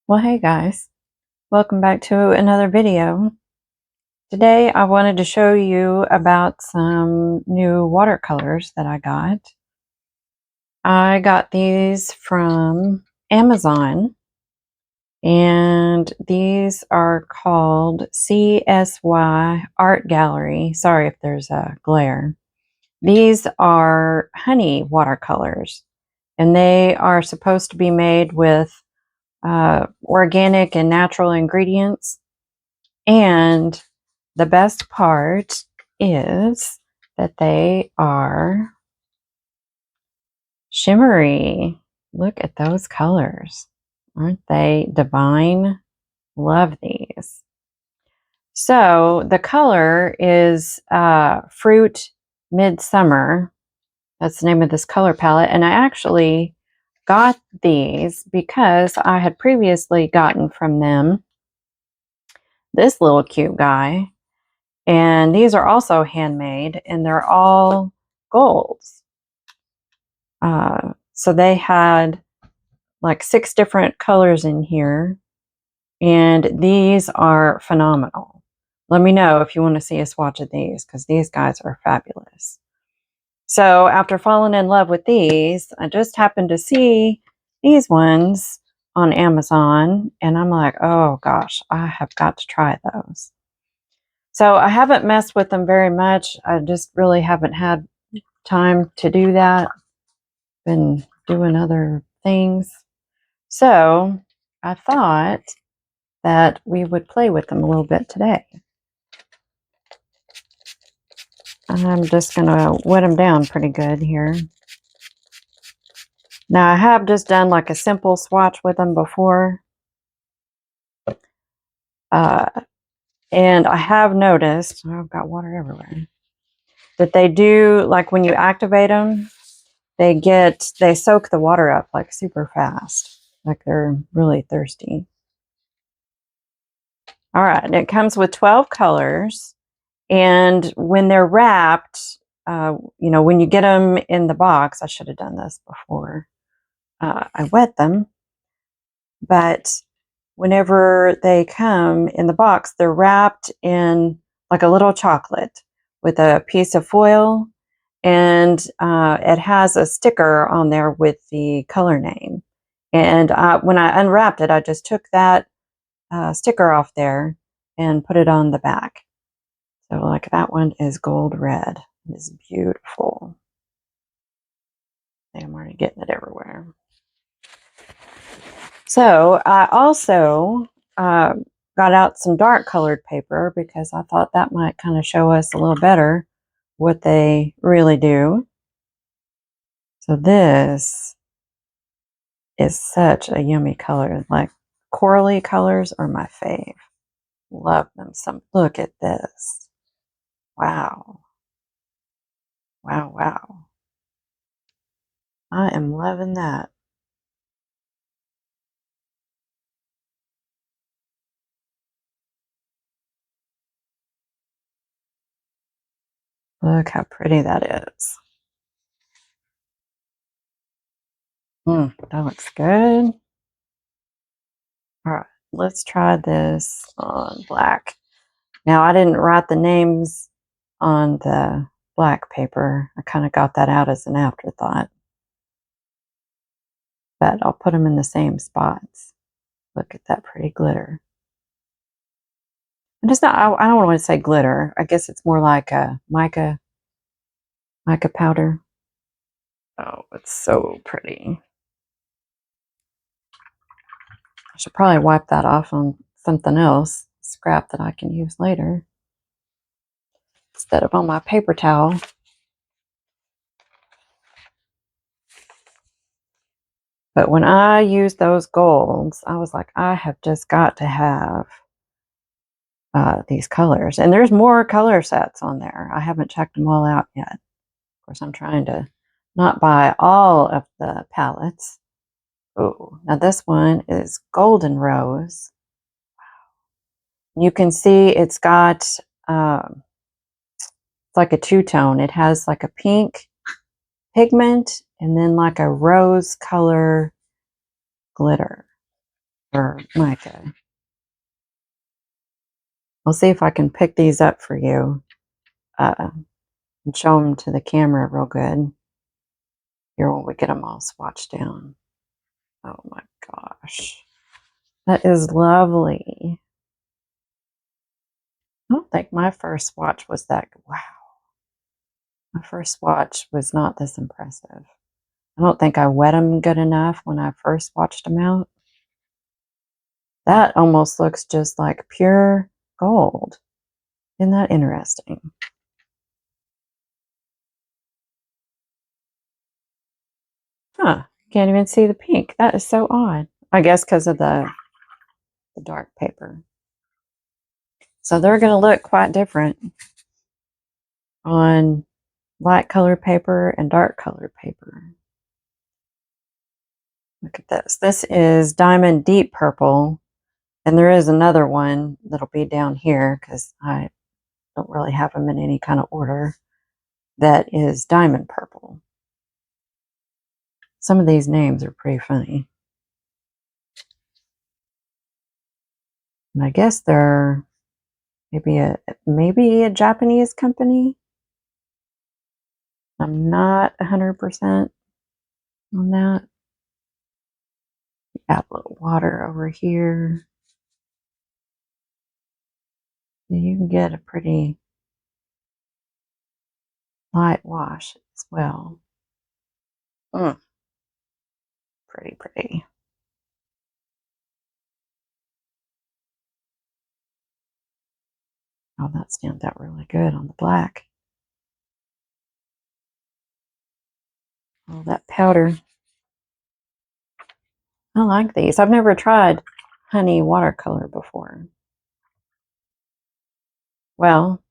Well, hey guys, welcome back to another video. Today I wanted to show you about some new watercolors that I got. I got these from Amazon, and these are called CSY Art Gallery. Sorry if there's a glare. These are honey watercolors, and they are supposed to be made with organic and natural ingredients. And the best part is that they are shimmery. Look at those colors. Aren't they divine? Love these. So the color is Fruit Midsummer. That's the name of this color palette. And I actually got these because I had previously gotten from them this little cute guy. And these are also handmade, and they're all golds. So they had like 6 different colors in here, and these are phenomenal. Let me know if you want to see a swatch of these, because these guys are fabulous. So after falling in love with these, I just happened to see these ones on Amazon, and I'm like, oh gosh, I have got to try those. So I haven't messed with them very much. I just really haven't had time to do that. Been doing other things. So I thought that we would play with them a little bit today. I'm just going to wet them down pretty good here. Now I have just done like a simple swatch with them before. And I have noticed, oh, I've got water everywhere, that they do, like when you activate them, they soak the water up like super fast, like they're really thirsty. All right, it comes with 12 colors, and when they're wrapped, when you get them in the box, I should have done this before I wet them, but whenever they come in the box, they're wrapped in like a little chocolate with a piece of foil, and it has a sticker on there with the color name. And when I unwrapped it, I just took that sticker off there and put it on the back. So like that one is gold red. It's beautiful. I'm already getting it everywhere. So I also got out some dark colored paper because I thought that might kind of show us a little better what they really do. So this is such a yummy color. Like corally colors are my fave. Love them some. Look at this. Wow. Wow, wow. I am loving that. Look how pretty that is. That looks good. All right, let's try this on black. Now, I didn't write the names on the black paper. I kind of got that out as an afterthought. But I'll put them in the same spots. Look at that pretty glitter. And it's not, I don't want to say glitter. I guess it's more like a mica powder. Oh, it's so pretty. I should probably wipe that off on something else, scrap that I can use later, instead of on my paper towel. But when I used those golds, I was like, I have just got to have these colors. And there's more color sets on there. I haven't checked them all out yet. Of course, I'm trying to not buy all of the palettes. Oh, now this one is Golden Rose. Wow. You can see it's got, it's like a two-tone. It has like a pink pigment and then like a rose color glitter. or mica. I'll see if I can pick these up for you and show them to the camera real good here when we get them all swatched down. Oh my gosh. That is lovely. I don't think my first swatch was that. Wow. My first swatch was not this impressive. I don't think I wet them good enough when I first swatched them out. That almost looks just like pure gold. Isn't that interesting? Huh. Can't even see the pink. That is so odd. I guess because of the dark paper. So they're going to look quite different on light color paper and dark color paper. Look at this. This is Diamond Deep Purple. And there is another one that'll be down here because I don't really have them in any kind of order. That is Diamond Purple. Some of these names are pretty funny. And I guess they're maybe a Japanese company. I'm not 100% on that. Add a little water over here. You can get a pretty light wash as well. Pretty, pretty. Oh, that stands out really good on the black. Oh, that powder. I like these. I've never tried honey watercolor before. Well,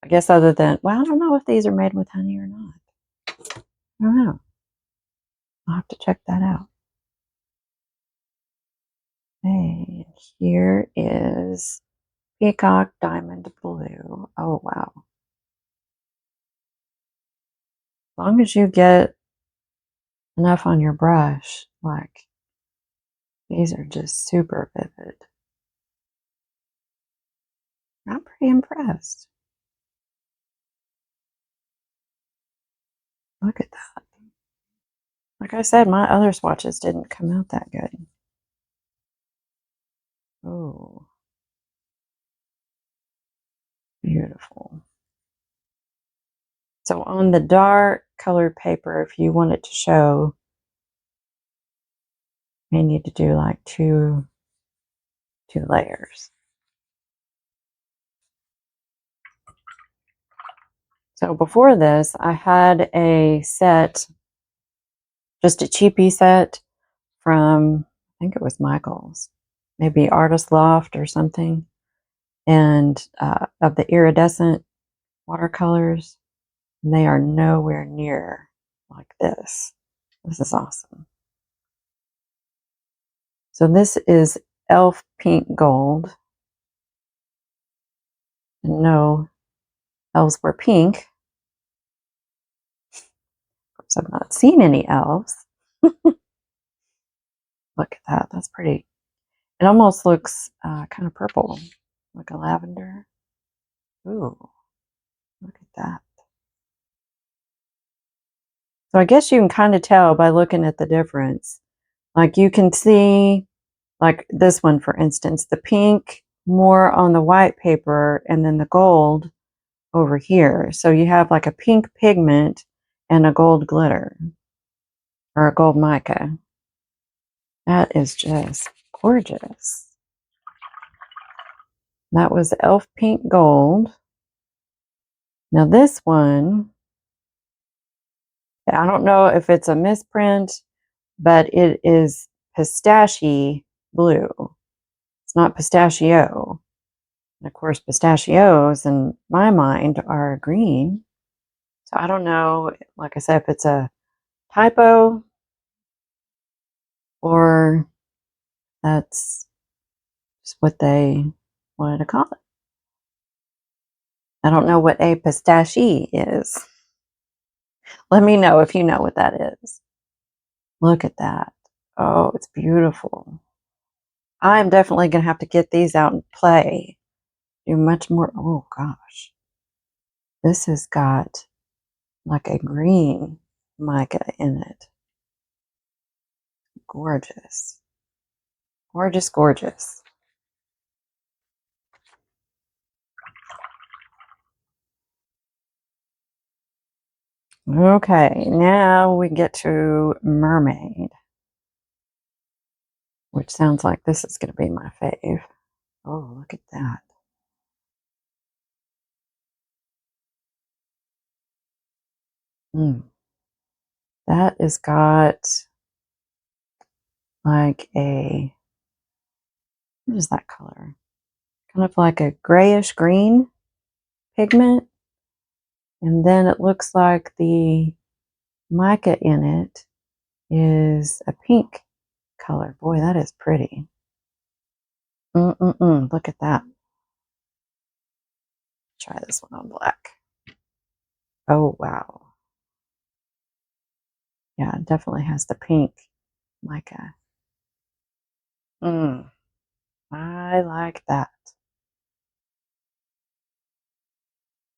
I guess other than, well, I don't know if these are made with honey or not. I don't know. I'll have to check that out. Hey, here is Peacock Diamond Blue. Oh, wow. As long as you get enough on your brush, like, these are just super vivid. I'm pretty impressed. Look at that. Like I said, my other swatches didn't come out that good. Oh, beautiful. So on the dark colored paper, if you want it to show, you need to do like two layers. So before this, I had a set, just a cheapie set from, I think it was Michael's, maybe Artist Loft or something, and of the iridescent watercolors. And they are nowhere near like this. This is awesome. So this is Elf Pink Gold. And no, elves were pink. Of course, I've not seen any elves. Look at that. That's pretty. It almost looks kind of purple, like a lavender. Ooh, look at that. So I guess you can kind of tell by looking at the difference. Like you can see, like this one, for instance, the pink more on the white paper and then the gold over here. So you have like a pink pigment and a gold glitter or a gold mica. That is just gorgeous. That was Elf Pink Gold. Now this one, I don't know if it's a misprint, but it is pistachio blue. It's not pistachio. And of course, pistachios in my mind are green. So I don't know, like I said, if it's a typo or that's just what they wanted to call it. I don't know what a pistachio is. Let me know if you know what that is. Look at that. Oh, it's beautiful. I'm definitely going to have to get these out and play. Do much more. Oh, gosh. This has got like a green mica in it. Gorgeous. Gorgeous, gorgeous. Okay, now we get to Mermaid, which sounds like this is going to be my fave. Oh, look at that. That has got like a, what is that color? Kind of like a grayish green pigment. And then it looks like the mica in it is a pink color. Boy, that is pretty. Look at that. Try this one on black. Oh, wow. Yeah, it definitely has the pink mica. I like that.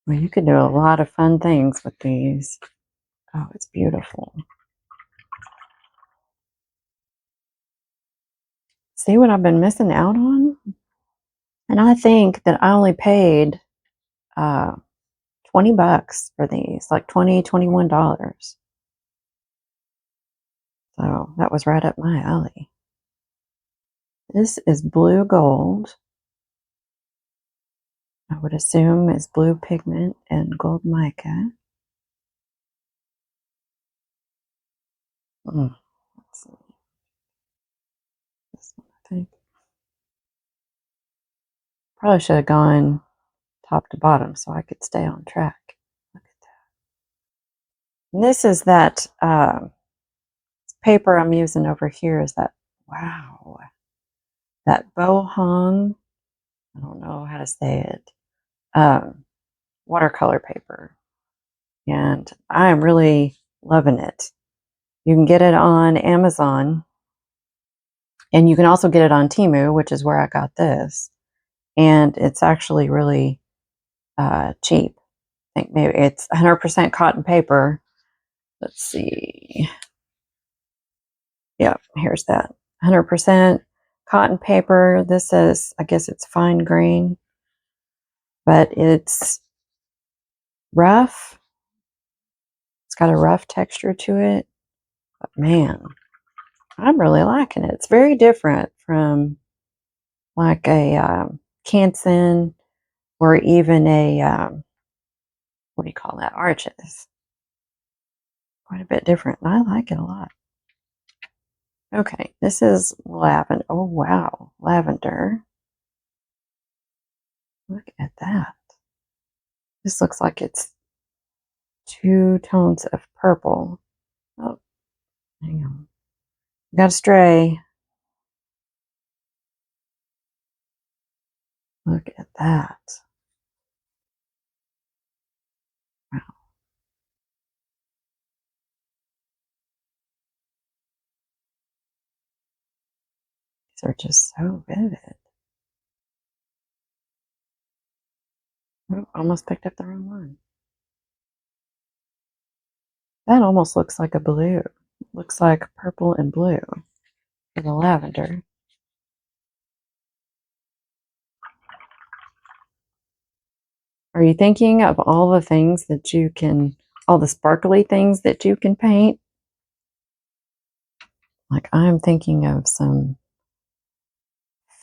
Well, you could do a lot of fun things with these. Oh, it's beautiful. See what I've been missing out on? And I think that I only paid 20 bucks for these, like $21. So that was right up my alley. This is blue gold. I would assume is blue pigment and gold mica. Let's see. This one, I think. Probably should have gone top to bottom so I could stay on track. Look at that. And this is that paper I'm using over here is that, wow, that bohong, I don't know how to say it, watercolor paper. And I am really loving it. You can get it on Amazon, and you can also get it on Temu, which is where I got this. And it's actually really cheap. I think maybe it's 100% cotton paper. Let's see. Yeah, here's that. 100% cotton paper. This is, I guess it's fine grain, but it's rough. It's got a rough texture to it. But man, I'm really liking it. It's very different from like a Canson or even a, what do you call that? Arches. Quite a bit different. And I like it a lot. Okay, this is lavender. Oh, wow. Lavender. Look at that. This looks like it's 2 tones of purple. Oh, hang on. Got a stray. Look at that. Wow. These are just so vivid. Oh, almost picked up the wrong one. That almost looks like a blue. Looks like purple and blue for the lavender. Are you thinking of all the things that you can, all the sparkly things that you can paint? Like I'm thinking of some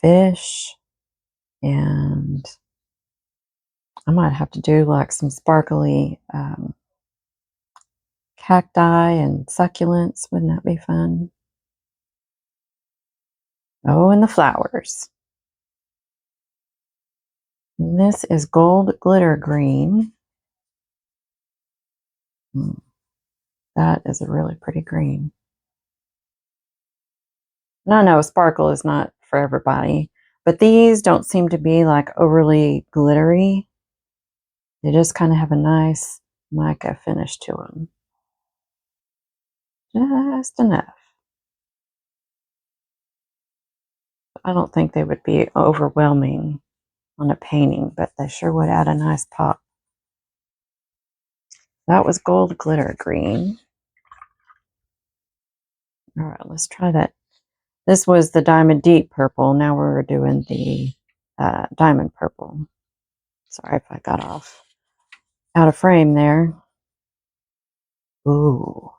fish, and I might have to do like some sparkly cacti and succulents. Wouldn't that be fun? Oh, and the flowers. And this is gold glitter green. That is a really pretty green. And I know sparkle is not for everybody, but these don't seem to be like overly glittery. They just kind of have a nice mica finish to them. Just enough. I don't think they would be overwhelming on a painting, but they sure would add a nice pop. That was gold glitter green. All right, let's try that. This was the diamond deep purple. Now we're doing the diamond purple. Sorry if I got off out of frame there. Ooh,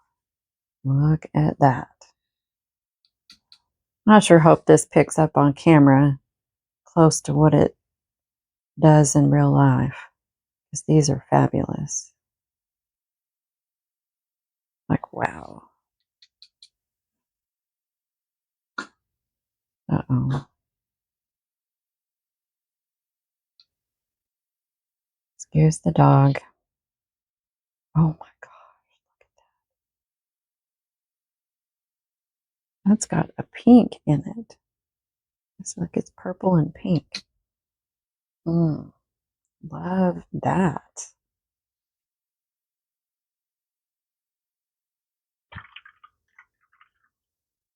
look at that. I sure hope this picks up on camera close to what it does in real life, because these are fabulous. Like, wow. Uh-oh. Excuse the dog. Oh my gosh, look at that. That's got a pink in it. It's like it's purple and pink. Love that.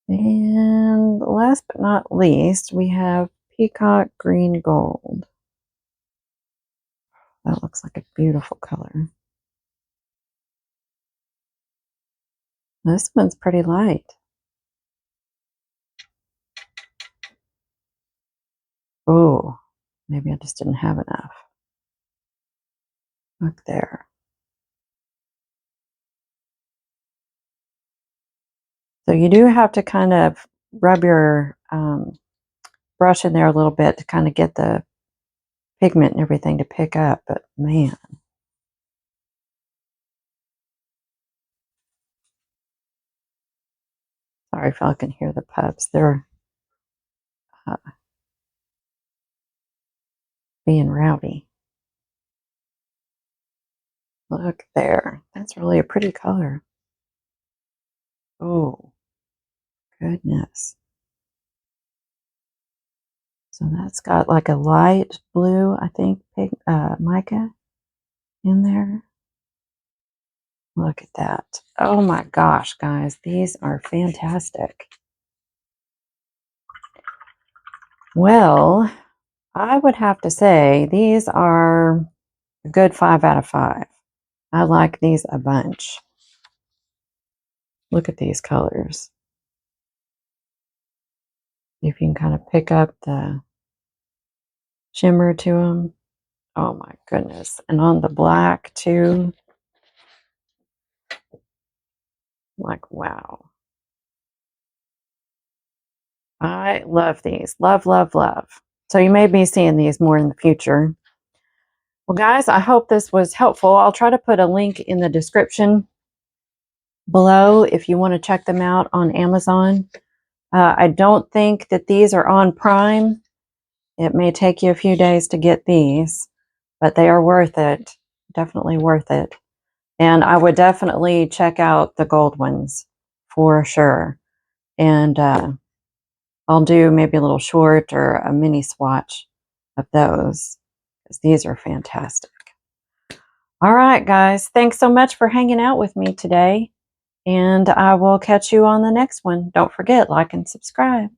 And last but not least, we have peacock green gold. That looks like a beautiful color. This one's pretty light. Oh, maybe I just didn't have enough. Look there. So you do have to kind of rub your brush in there a little bit to kind of get the pigment and everything to pick up, but man. Sorry if I can hear the pups. They're being rowdy. Look there. That's really a pretty color. Oh, goodness. So that's got like a light blue, I think, mica in there. Look at that. Oh my gosh, guys. These are fantastic. Well, I would have to say these are a good 5 out of 5. I like these a bunch. Look at these colors. If you can kind of pick up the shimmer to them. Oh my goodness. And on the black too. Like, wow. I love these. Love, love, love. So you may be seeing these more in the future. Well, guys, I hope this was helpful. I'll try to put a link in the description below if you want to check them out on Amazon. I don't think that these are on Prime. It may take you a few days to get these, but they are worth it. Definitely worth it. And I would definitely check out the gold ones for sure. And I'll do maybe a little short or a mini swatch of those, because these are fantastic. All right, guys. Thanks so much for hanging out with me today. And I will catch you on the next one. Don't forget, like and subscribe.